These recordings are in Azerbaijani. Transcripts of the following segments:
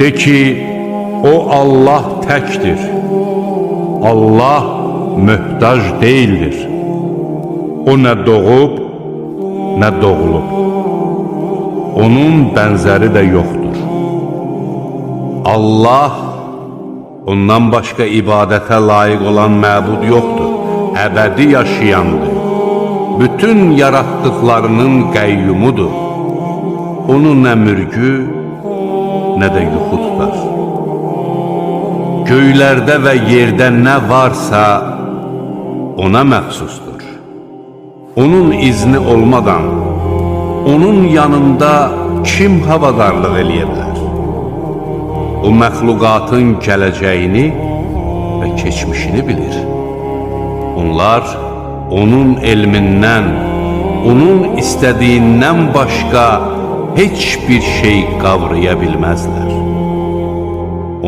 De ki, o Allah təkdir. Allah möhtac deyildir. O nə doğub, nə doğulub. Onun bənzəri də yoxdur. Allah, ondan başqa ibadətə layiq olan məbud yoxdur. Əbədi yaşayandır. Bütün yaratdıqlarının qəyyumudur. Onu nə mürgü, nə də yuxu tutar. Göylərdə və yerdə nə varsa ona məxsusdur. Onun izni olmadan, onun yanında kim havadarlıq eləyə bilər? O məxluqatın gələcəyini və keçmişini bilir. Onlar onun elmindən, onun istədiyindən başqa heç bir şey qavraya bilməzlər.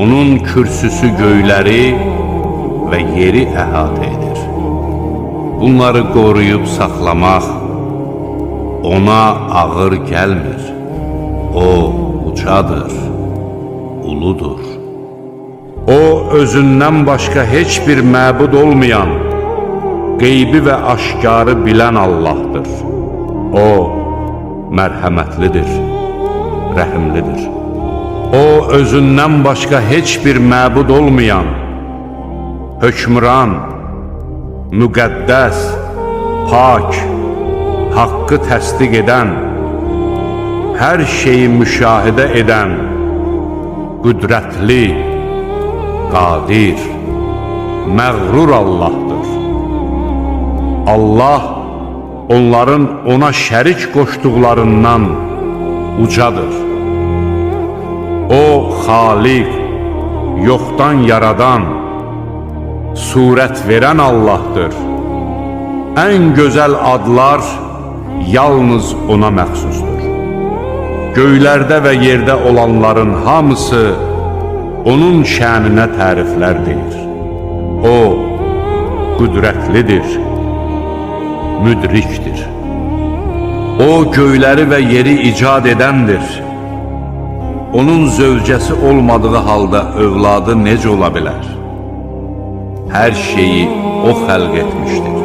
Onun kürsüsü göyləri və yeri əhatə edir. Bunları qoruyub saxlamaq ona ağır gəlmir. O ucadır, uludur. O özündən başqa heç bir məbud olmayan, qeybi və aşkarı bilən Allahdır. O mərhəmətlidir, rəhimlidir. O özündən başqa heç bir məbud olmayan, hökmran, müqəddəs, pak, haqqı təsdiq edən, hər şeyi müşahidə edən, qüdrətli, qadir, məğrur Allahdır. Allah onların ona şərik qoşduqlarından ucadır. O xaliq, yoxdan yaradan, surət verən Allahdır. Ən gözəl adlar yalnız ona məxsusdur. Göylərdə və yerdə olanların hamısı onun şəninə təriflər deyir. O qüdrətlidir, müdrikdir. O göyləri və yeri icad edəndir. Onun zövcəsi olmadığı halda övladı necə ola bilər? Hər şeyi o xəlq etmişdir.